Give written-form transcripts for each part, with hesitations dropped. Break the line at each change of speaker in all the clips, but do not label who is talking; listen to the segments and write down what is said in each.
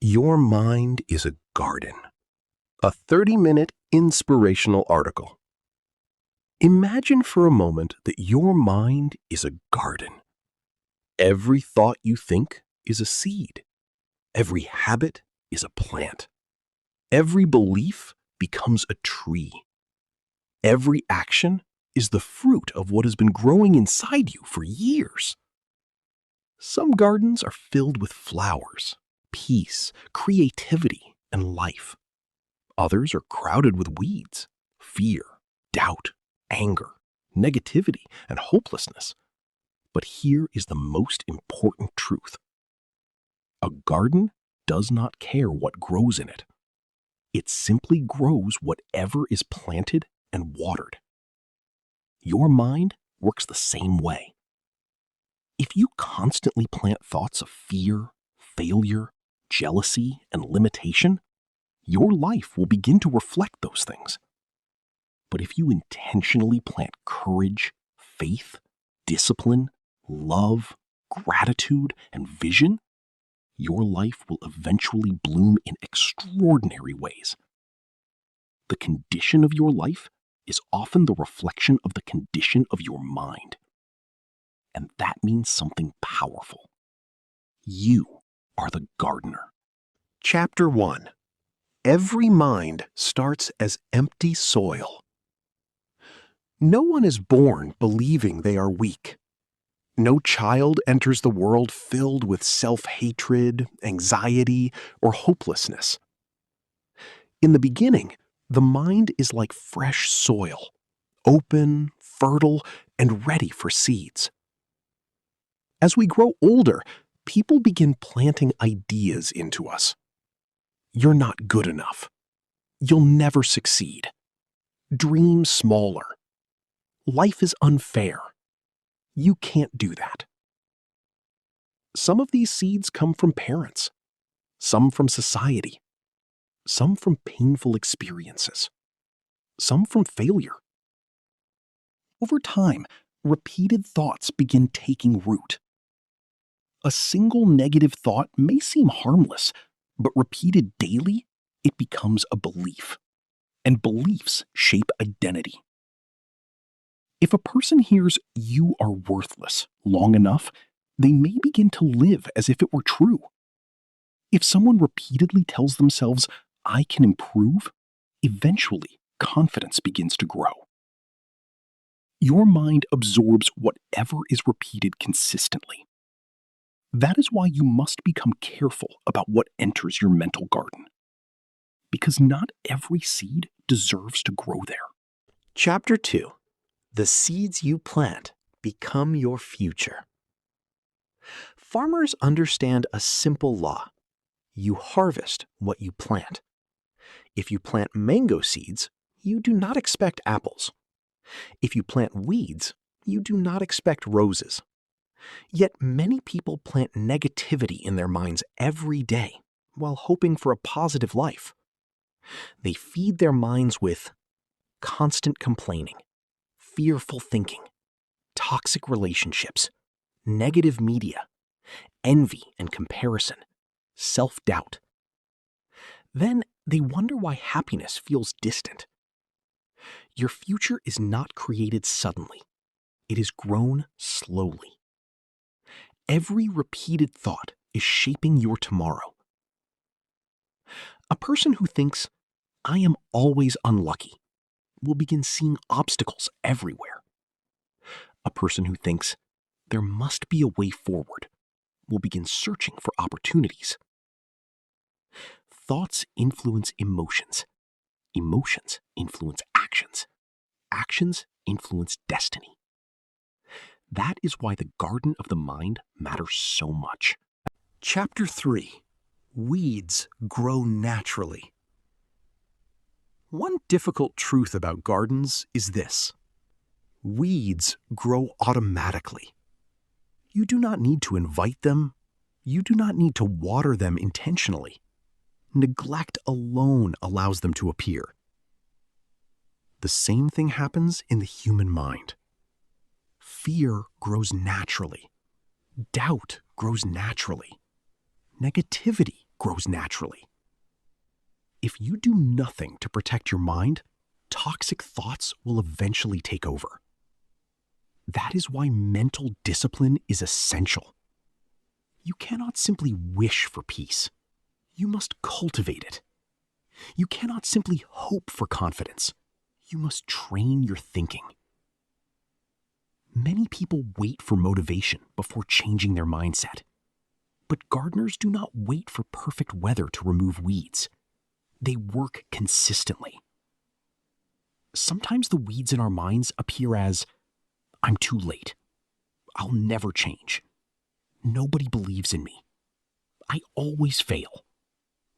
Your mind is a garden. A 30-minute inspirational article. Imagine for a moment that your mind is a garden. Every thought you think is a seed. Every habit is a plant. Every belief becomes a tree. Every action is the fruit of what has been growing inside you for years. Some gardens are filled with flowers, peace, creativity, and life. Others are crowded with weeds, fear, doubt, anger, negativity, and hopelessness. But here is the most important truth. A garden does not care what grows in it. It simply grows whatever is planted and watered. Your mind works the same way. If you constantly plant thoughts of fear, failure, jealousy, and limitation, your life will begin to reflect those things. But if you intentionally plant courage, faith, discipline, love, gratitude, and vision, your life will eventually bloom in extraordinary ways. The condition of your life is often the reflection of the condition of your mind. And that means something powerful. You are the gardener. Chapter 1. Every mind starts as empty soil. No one is born believing they are weak. No child enters the world filled with self-hatred, anxiety, or hopelessness. In the beginning, the mind is like fresh soil, open, fertile, and ready for seeds. As we grow older, people begin planting ideas into us. You're not good enough. You'll never succeed. Dream smaller. Life is unfair. You can't do that. Some of these seeds come from parents, some from society, some from painful experiences, some from failure. Over time, repeated thoughts begin taking root. A single negative thought may seem harmless, but repeated daily, it becomes a belief. And beliefs shape identity. If a person hears "you are worthless" long enough, they may begin to live as if it were true. If someone repeatedly tells themselves, "I can improve," eventually confidence begins to grow. Your mind absorbs whatever is repeated consistently. That is why you must become careful about what enters your mental garden. Because not every seed deserves to grow there.
Chapter 2. The seeds you plant become your future. Farmers understand a simple law. You harvest what you plant. If you plant mango seeds, you do not expect apples. If you plant weeds, you do not expect roses. Yet many people plant negativity in their minds every day while hoping for a positive life. They feed their minds with constant complaining, fearful thinking, toxic relationships, negative media, envy and comparison, self-doubt. Then they wonder why happiness feels distant. Your future is not created suddenly. It is grown slowly. Every repeated thought is shaping your tomorrow. A person who thinks, "I am always unlucky," will begin seeing obstacles everywhere. A person who thinks, "There must be a way forward," will begin searching for opportunities. Thoughts influence emotions. Emotions influence actions. Actions influence destiny. That is why the garden of the mind matters so much. Chapter 3. Weeds grow naturally. One difficult truth about gardens is this: weeds grow automatically. You do not need to invite them. You do not need to water them intentionally. Neglect alone allows them to appear. The same thing happens in the human mind. Fear grows naturally. Doubt grows naturally. Negativity grows naturally. If you do nothing to protect your mind, toxic thoughts will eventually take over. That is why mental discipline is essential. You cannot simply wish for peace. You must cultivate it. You cannot simply hope for confidence. You must train your thinking. Many people wait for motivation before changing their mindset. But gardeners do not wait for perfect weather to remove weeds. They work consistently. Sometimes the weeds in our minds appear as, "I'm too late. I'll never change. Nobody believes in me. I always fail.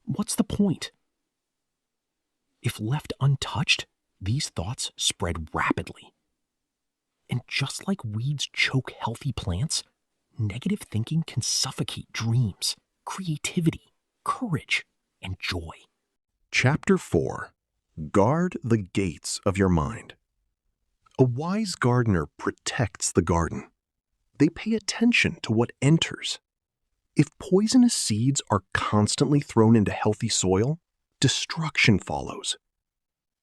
What's the point?" If left untouched, these thoughts spread rapidly. And just like weeds choke healthy plants, negative thinking can suffocate dreams, creativity, courage, and joy.
Chapter 4. Guard the gates of your mind. A wise gardener protects the garden. They pay attention to what enters. If poisonous seeds are constantly thrown into healthy soil, destruction follows.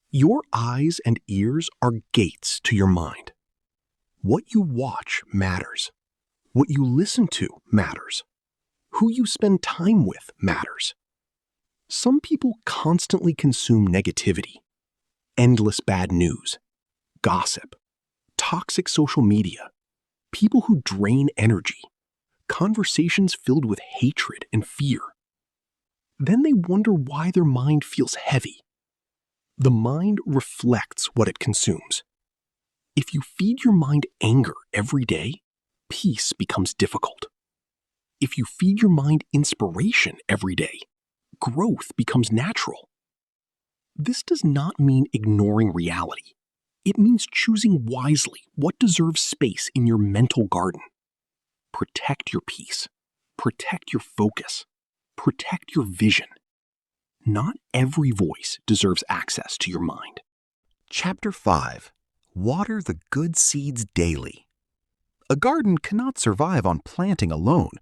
Your eyes and ears are gates to your mind. What you watch matters. What you listen to matters. Who you spend time with matters. Some people constantly consume negativity, endless bad news, gossip, toxic social media, people who drain energy, conversations filled with hatred and fear. Then they wonder why their mind feels heavy. The mind reflects what it consumes. If you feed your mind anger every day, peace becomes difficult. If you feed your mind inspiration every day, growth becomes natural. This does not mean ignoring reality. It means choosing wisely what deserves space in your mental garden. Protect your peace. Protect your focus. Protect your vision. Not every voice deserves access to your mind. Chapter 5. Water the good seeds daily. A garden cannot survive on planting alone.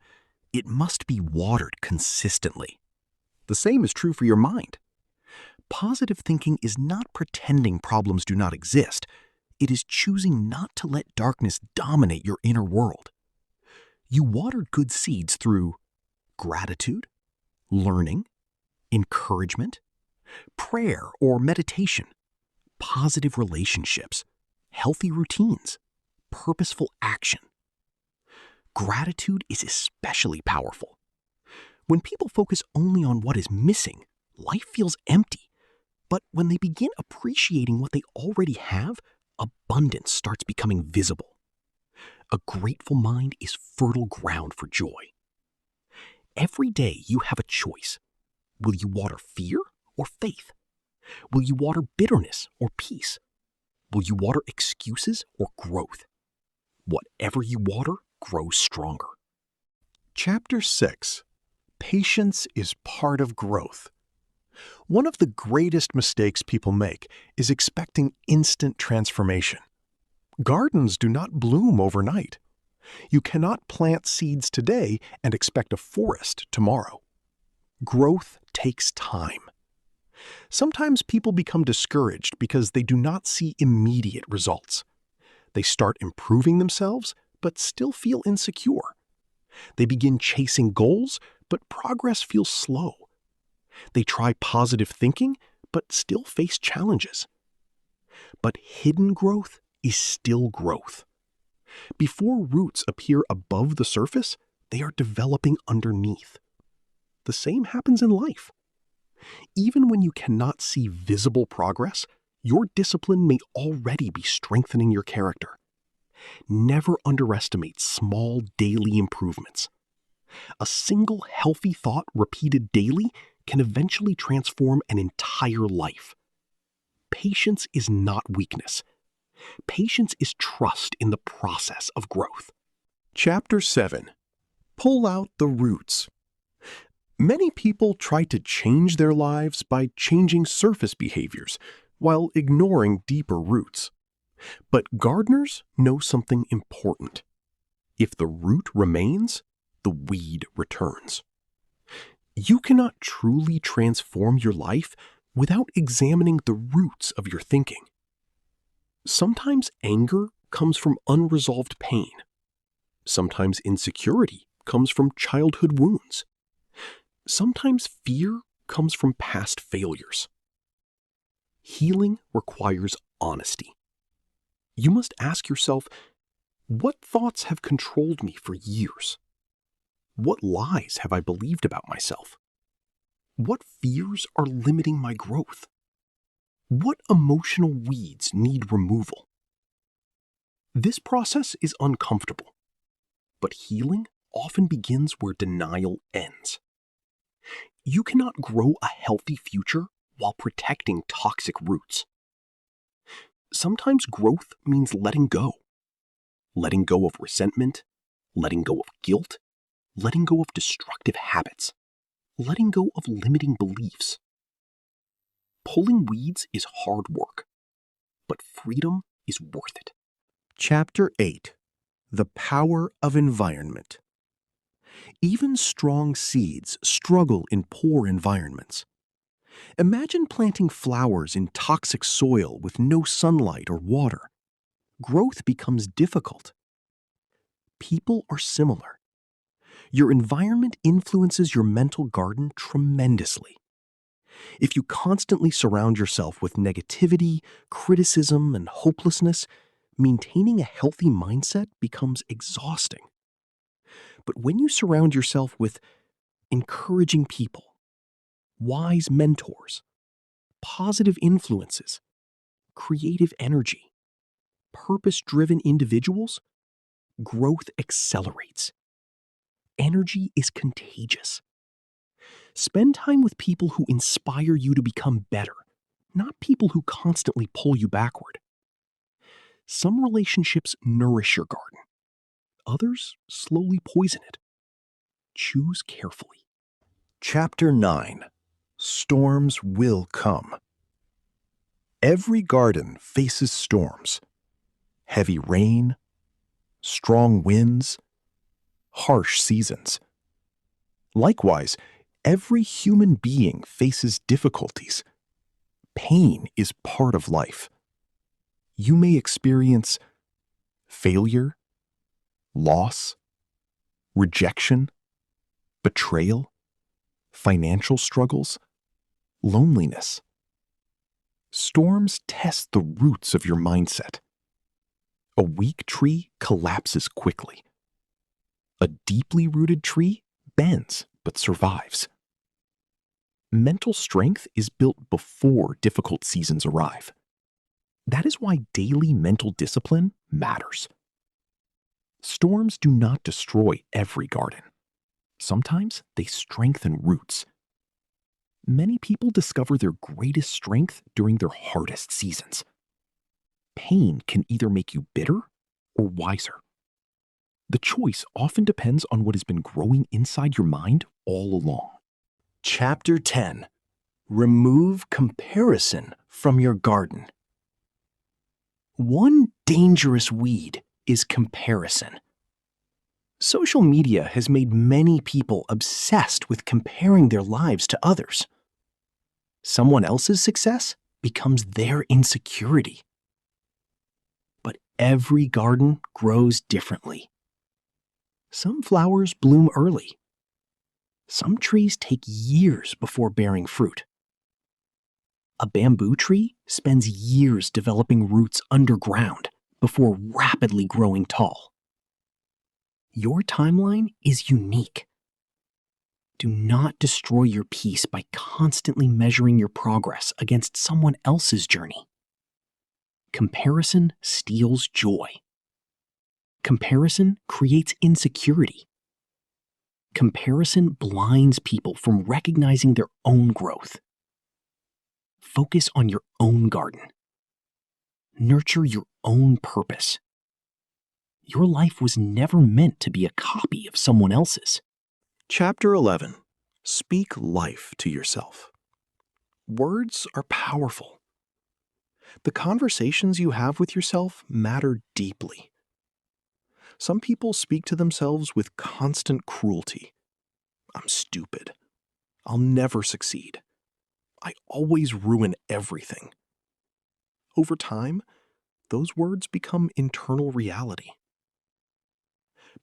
It must be watered consistently. The same is true for your mind. Positive thinking is not pretending problems do not exist. It is choosing not to let darkness dominate your inner world. You water good seeds through gratitude, learning, encouragement, prayer or meditation, positive relationships, healthy routines, purposeful action. Gratitude is especially powerful. When people focus only on what is missing, life feels empty. But when they begin appreciating what they already have, abundance starts becoming visible. A grateful mind is fertile ground for joy. Every day you have a choice. Will you water fear or faith? Will you water bitterness or peace? Will you water excuses or growth? Whatever you water grows stronger. Chapter 6. Patience is part of growth. One of the greatest mistakes people make is expecting instant transformation. Gardens do not bloom overnight. You cannot plant seeds today and expect a forest tomorrow. Growth takes time. Sometimes people become discouraged because they do not see immediate results. They start improving themselves, but still feel insecure. They begin chasing goals, but progress feels slow. They try positive thinking, but still face challenges. But hidden growth is still growth. Before roots appear above the surface, they are developing underneath. The same happens in life. Even when you cannot see visible progress, your discipline may already be strengthening your character. Never underestimate small daily improvements. A single healthy thought repeated daily can eventually transform an entire life. Patience is not weakness. Patience is trust in the process of growth. Chapter 7. Pull out the roots. Many people try to change their lives by changing surface behaviors while ignoring deeper roots. But gardeners know something important. If the root remains, the weed returns. You cannot truly transform your life without examining the roots of your thinking. Sometimes anger comes from unresolved pain. Sometimes insecurity comes from childhood wounds. Sometimes fear comes from past failures. Healing requires honesty. You must ask yourself, what thoughts have controlled me for years? What lies have I believed about myself? What fears are limiting my growth? What emotional weeds need removal? This process is uncomfortable, but healing often begins where denial ends. You cannot grow a healthy future while protecting toxic roots. Sometimes growth means letting go. Letting go of resentment, letting go of guilt, letting go of destructive habits, letting go of limiting beliefs. Pulling weeds is hard work, but freedom is worth it. Chapter 8: The Power of Environment. Even strong seeds struggle in poor environments. Imagine planting flowers in toxic soil with no sunlight or water. Growth becomes difficult. People are similar. Your environment influences your mental garden tremendously. If you constantly surround yourself with negativity, criticism, and hopelessness, maintaining a healthy mindset becomes exhausting. But when you surround yourself with encouraging people, wise mentors, positive influences, creative energy, purpose-driven individuals, growth accelerates. Energy is contagious. Spend time with people who inspire you to become better, not people who constantly pull you backward. Some relationships nourish your garden. Others slowly poison it. Choose carefully. Chapter 9: Storms Will Come. Every garden faces storms. Heavy rain, strong winds, harsh seasons. Likewise, every human being faces difficulties. Pain is part of life. You may experience failure, loss, rejection, betrayal, financial struggles, loneliness. Storms test the roots of your mindset. A weak tree collapses quickly. A deeply rooted tree bends but survives. Mental strength is built before difficult seasons arrive. That is why daily mental discipline matters. Storms do not destroy every garden. Sometimes they strengthen roots. Many people discover their greatest strength during their hardest seasons. Pain can either make you bitter or wiser. The choice often depends on what has been growing inside your mind all along. Chapter 10: Remove comparison from your garden. One dangerous weed is comparison. Social media has made many people obsessed with comparing their lives to others. Someone else's success becomes their insecurity. But every garden grows differently. Some flowers bloom early. Some trees take years before bearing fruit. A bamboo tree spends years developing roots underground before rapidly growing tall. Your timeline is unique. Do not destroy your peace by constantly measuring your progress against someone else's journey. Comparison steals joy. Comparison creates insecurity. Comparison blinds people from recognizing their own growth. Focus on your own garden. Nurture your own purpose. Your life was never meant to be a copy of someone else's. Chapter 11: Speak life to yourself. Words are powerful. The conversations you have with yourself matter deeply. Some people speak to themselves with constant cruelty. I'm stupid.
I'll never succeed. I always ruin everything. Over time, those words become internal reality.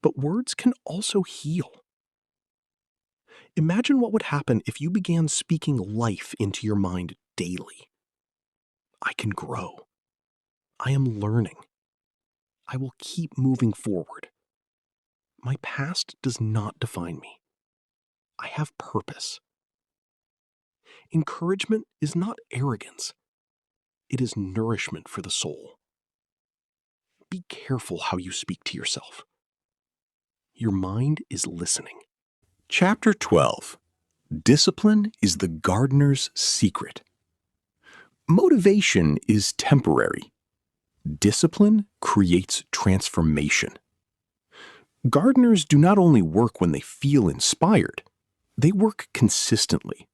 But words can also heal. Imagine what would happen if you began speaking life into your mind daily. I can grow. I am learning. I will keep moving forward. My past does not define me. I have purpose. Encouragement is not arrogance. It is nourishment for the soul. Be careful how you speak to yourself. Your mind is listening.
Chapter 12. Discipline is the gardener's secret. Motivation is temporary. Discipline creates transformation. Gardeners do not only work when they feel inspired, they work consistently.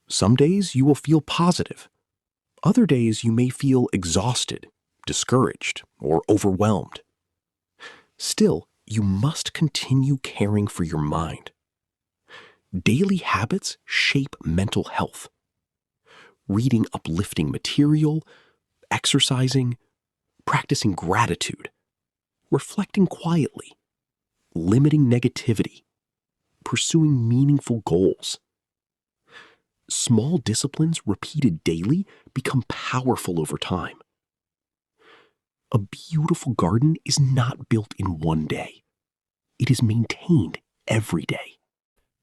Some days you will feel positive. Other days you may feel exhausted, discouraged, or overwhelmed. Still, you must continue caring for your mind. Daily habits shape mental health. Reading uplifting material, exercising, practicing gratitude, reflecting quietly, limiting negativity, pursuing meaningful goals. Small disciplines repeated daily become powerful over time. A beautiful garden is not built in one day. It is maintained every day.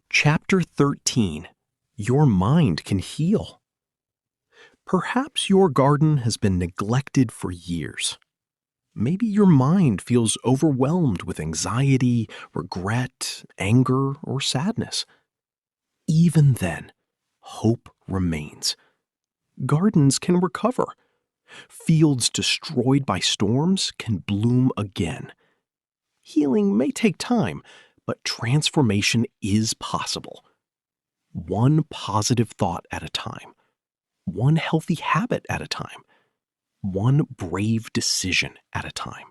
Chapter 13. Your mind can heal. Perhaps your garden has been neglected for years. Maybe your mind feels overwhelmed with anxiety, regret, anger, or sadness. Even then, hope remains. Gardens can recover. Fields destroyed by storms can bloom again. Healing may take time, but transformation is possible. One positive thought at a time. One healthy habit at a time. One brave decision at a time.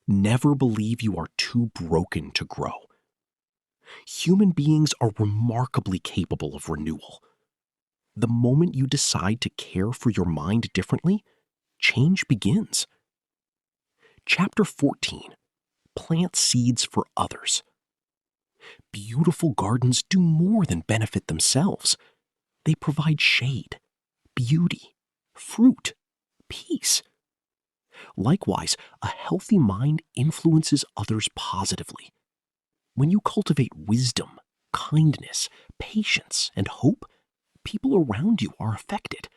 Never believe you are too broken to grow. Human beings are remarkably capable of renewal. The moment you decide to care for your mind differently, change begins. Chapter 14. Plant seeds for others. Beautiful gardens do more than benefit themselves. They provide shade, beauty, fruit, peace. Likewise, a healthy mind influences others positively. When you cultivate wisdom, kindness, patience, and hope, people around you are affected.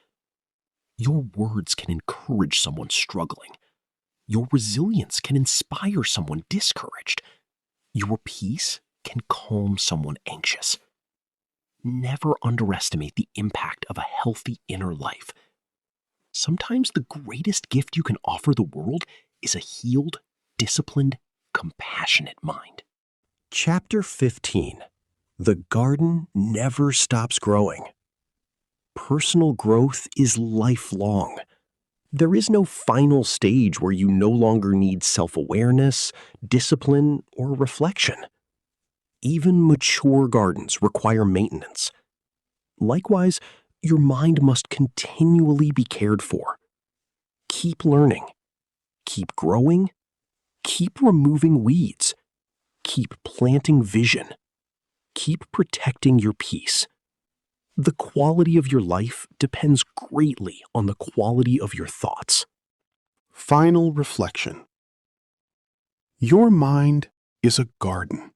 Your words can encourage someone struggling. Your resilience can inspire someone discouraged. Your peace can calm someone anxious. Never underestimate the impact of a healthy inner life. Sometimes the greatest gift you can offer the world is a healed, disciplined, compassionate mind. Chapter 15. The garden never stops growing. Personal growth is lifelong. There is no final stage where you no longer need self-awareness, discipline, or reflection. Even mature gardens require maintenance. Likewise, your mind must continually be cared for. Keep learning. Keep growing. Keep removing weeds. Keep planting vision. Keep protecting your peace. The quality of your life depends greatly on the quality of your thoughts. Final reflection. Your mind is a garden.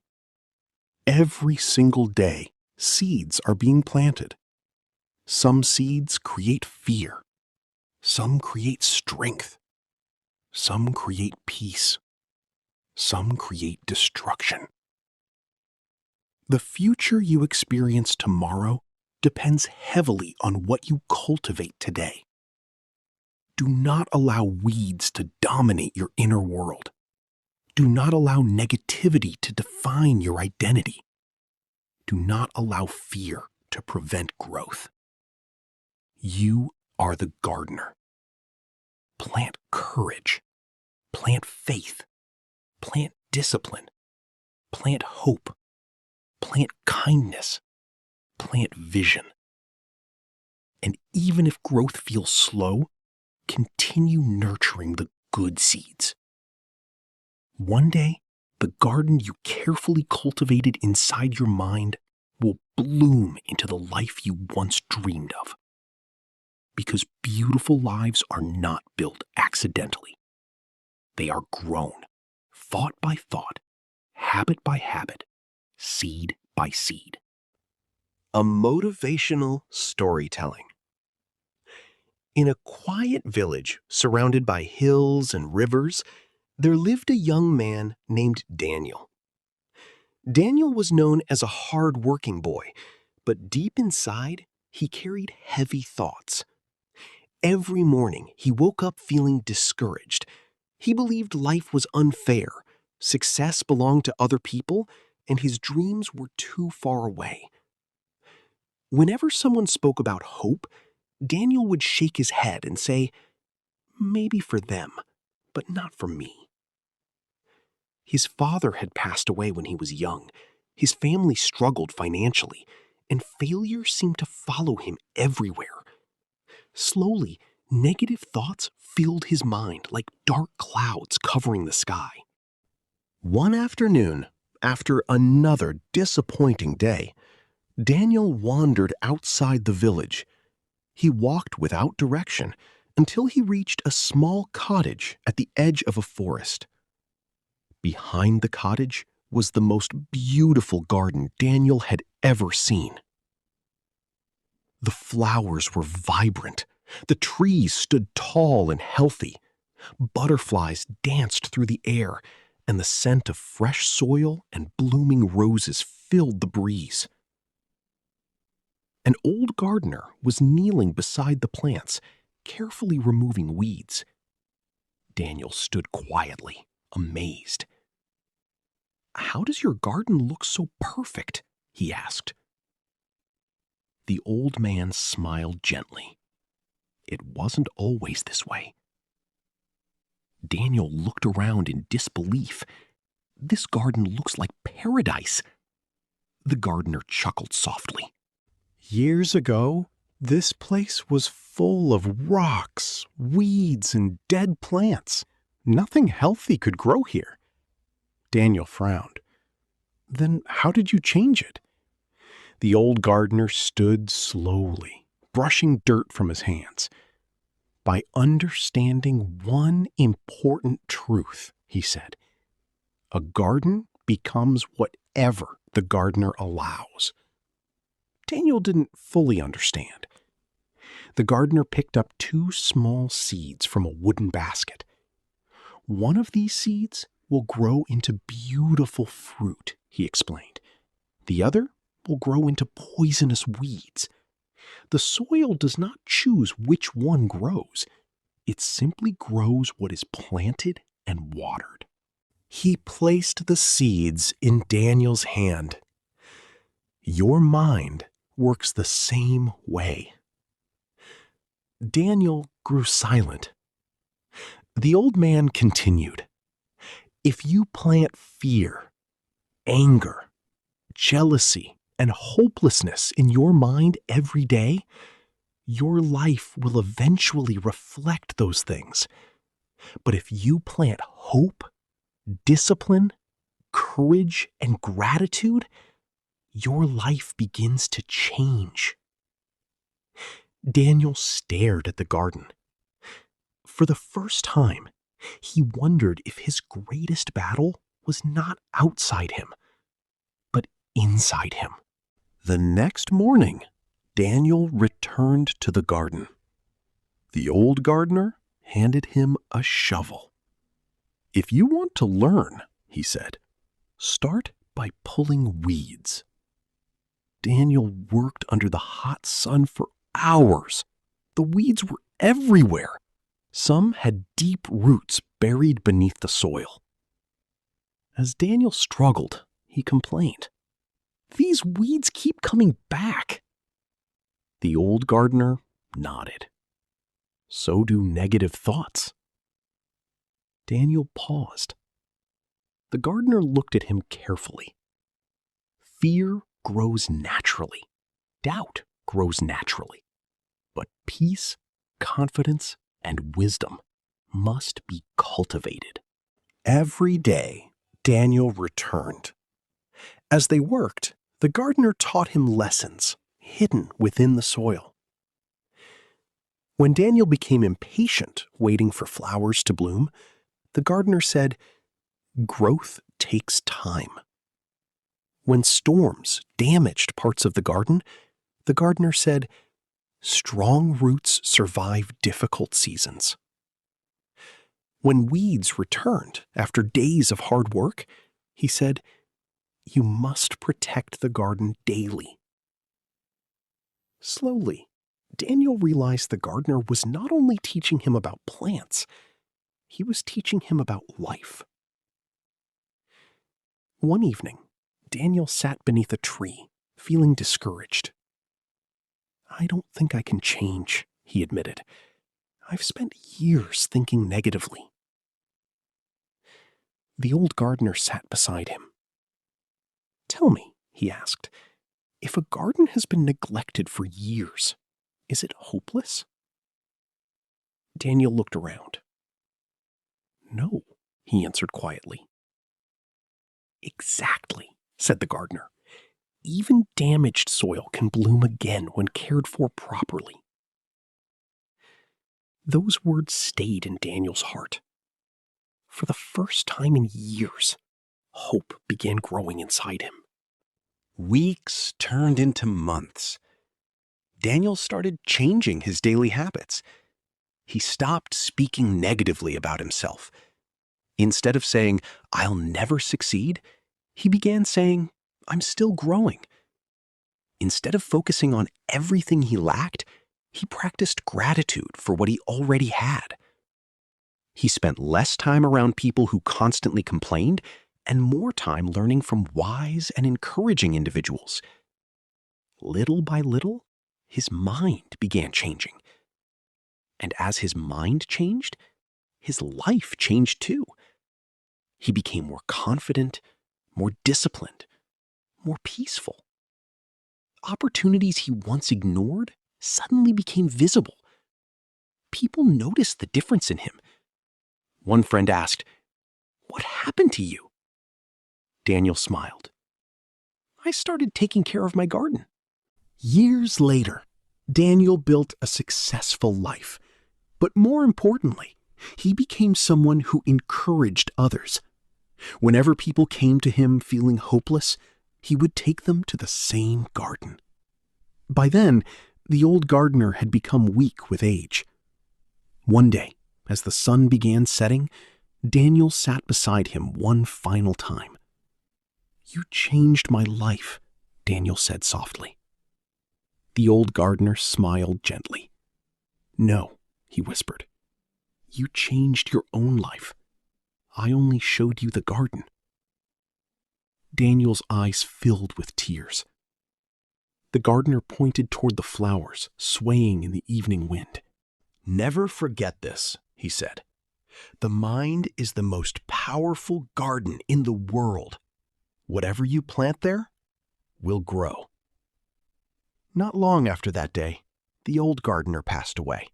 Every single day, seeds are being planted. Some seeds create fear. Some create strength. Some create peace. Some create destruction. The future you experience tomorrow depends heavily on what you cultivate today. Do not allow weeds to dominate your inner world. Do not allow negativity to define your identity. Do not allow fear to prevent growth. You are the gardener. Plant courage. Plant faith. Plant discipline. Plant hope. Plant kindness.
plant vision. And even if growth feels slow, continue nurturing the good seeds. One day, the garden you carefully cultivated inside your mind will bloom into the life you once dreamed of. Because beautiful lives are not built accidentally. They are grown, thought by thought, habit by habit, seed by seed. A motivational storytelling. In a quiet village surrounded by hills and rivers, there lived a young man named Daniel. Daniel was known as a hard-working boy, but deep inside, he carried heavy thoughts. Every morning, he woke up feeling discouraged. He believed life was unfair, success belonged to other people, and his dreams were too far away. Whenever someone spoke about hope, Daniel would shake his head and say, "Maybe for them, but not for me." His father had passed away when he was young. His family struggled financially, and failure seemed to follow him everywhere. Slowly, negative thoughts filled his mind like dark clouds covering the sky. One afternoon, after another disappointing day, Daniel wandered outside the village. He walked without direction until he reached a small cottage at the edge of a forest. Behind the cottage was the most beautiful garden Daniel had ever seen. The flowers were vibrant. The trees stood tall and healthy. Butterflies danced through the air, and the scent of fresh soil and blooming roses filled the breeze. An old gardener was kneeling beside the plants, carefully removing weeds. Daniel stood quietly, amazed. "How does your garden look so perfect?" he asked. The old man smiled gently. It wasn't always this way. Daniel looked around in disbelief. "This garden looks like paradise." The gardener chuckled softly. "Years ago, this place was full of rocks, weeds, and dead plants. Nothing healthy could grow here." Daniel frowned. "Then how did you change it?" The old gardener stood slowly, brushing dirt from his hands. "By understanding one important truth," he said. "A garden becomes whatever the gardener allows." Daniel didn't fully understand. The gardener picked up 2 small seeds from a wooden basket. "One of these seeds will grow into beautiful fruit," he explained. "The other will grow into poisonous weeds. The soil does not choose which one grows. It simply grows what is planted and watered." He placed the seeds in Daniel's hand. "Your mind works the same way." Daniel grew silent. The old man continued, "If you plant fear, anger, jealousy, and hopelessness in your mind every day, your life will eventually reflect those things. But if you plant hope, discipline, courage, and gratitude, your life begins to change." Daniel stared at the garden. For the first time, he wondered if his greatest battle was not outside him, but inside him. The next morning, Daniel returned to the garden. The old gardener handed him a shovel. "If you want to learn," he said, "start by pulling weeds." Daniel worked under the hot sun for hours. The weeds were everywhere. Some had deep roots buried beneath the soil. As Daniel struggled, he complained, "These weeds keep coming back." The old gardener nodded. "So do negative thoughts." Daniel paused. The gardener looked at him carefully. "Fear grows naturally. doubt grows naturally. But peace, confidence, and wisdom must be cultivated. Every day, Daniel returned. As they worked, the gardener taught him lessons hidden within the soil. When Daniel became impatient waiting for flowers to bloom, the gardener said, "Growth takes time." When storms damaged parts of the gardener said, "Strong roots survive difficult seasons." When weeds returned after days of hard work, he said, "You must protect the garden daily." Slowly, Daniel realized the gardener was not only teaching him about plants, he was teaching him about life. One evening, Daniel sat beneath a tree, feeling discouraged. "I don't think I can change," he admitted. "I've spent years thinking negatively." The old gardener sat beside him. "Tell me," he asked, "if a garden has been neglected for years, is it hopeless?" Daniel looked around. "No," he answered quietly. "Exactly," said the gardener. "Even damaged soil can bloom again when cared for properly." Those words stayed in Daniel's heart. For the first time in years, hope began growing inside him.
Weeks turned into months. Daniel started changing his daily habits. He stopped speaking negatively about himself. Instead of saying, "I'll never succeed," he began saying, "I'm still growing." Instead of focusing on everything he lacked, he practiced gratitude for what he already had. He spent less time around people who constantly complained and more time learning from wise and encouraging individuals. Little by little, his mind began changing. And as his mind changed, his life changed too. He became more confident, more disciplined, more peaceful. Opportunities he once ignored suddenly became visible. People noticed the difference in him. One friend asked, "What happened to you?" Daniel smiled. "I started taking care of my garden." Years later, Daniel built a successful life. But more importantly, he became someone who encouraged others. Whenever people came to him feeling hopeless, he would take them to the same garden. By then, the old gardener had become weak with age. One day, as the sun began setting, Daniel sat beside him one final time. "You changed my life," Daniel said softly. The old gardener smiled gently. "No," he whispered. "You changed your own life. I only showed you the garden." Daniel's eyes filled with tears. The gardener pointed toward the flowers swaying in the evening wind. "Never forget this," he said. "The mind is the most powerful garden in the world. Whatever you plant there will grow." Not long after that day, the old gardener passed away.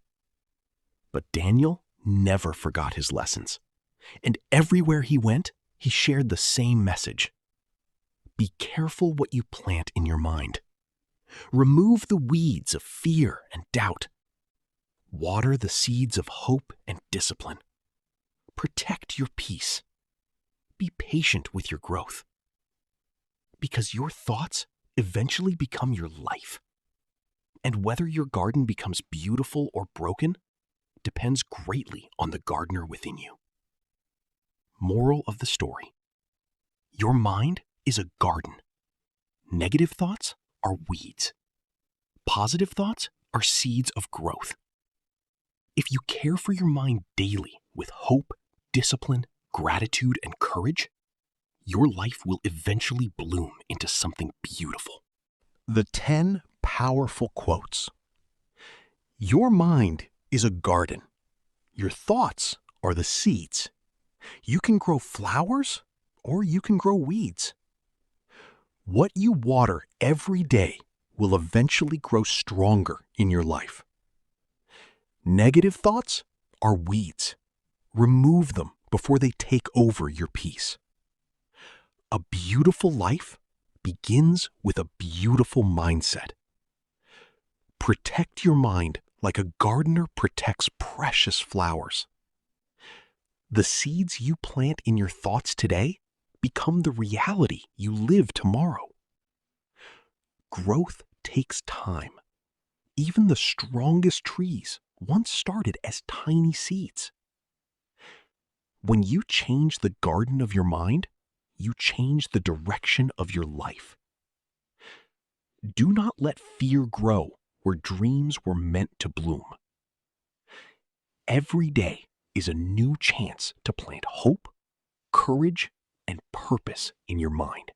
But Daniel never forgot his lessons. And everywhere he went, he shared the same message. Be careful what you plant in your mind. Remove the weeds of fear and doubt. Water the seeds of hope and discipline. Protect your peace. Be patient with your growth. Because your thoughts eventually become your life. And whether your garden becomes beautiful or broken depends greatly on the gardener within you. Moral of the story: your mind is a garden. Negative thoughts are weeds. Positive thoughts are seeds of growth. If you care for your mind daily with hope, discipline, gratitude, and courage, your life will eventually bloom into something beautiful. The 10 powerful quotes. Your mind is a garden. Your thoughts are the seeds. You can grow flowers or you can grow weeds. What you water every day
will eventually grow stronger in your life. Negative thoughts are weeds. Remove them before they take over your peace. A beautiful life begins with a beautiful mindset. Protect your mind like a gardener protects precious flowers. The seeds you plant in your thoughts today become the reality you live tomorrow. Growth takes time. Even the strongest trees once started as tiny seeds. When you change the garden of your mind, you change the direction of your life. Do not let fear grow where dreams were meant to bloom. Every day is a new chance to plant hope, courage, and purpose in your mind.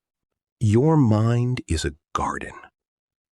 Your mind is a garden.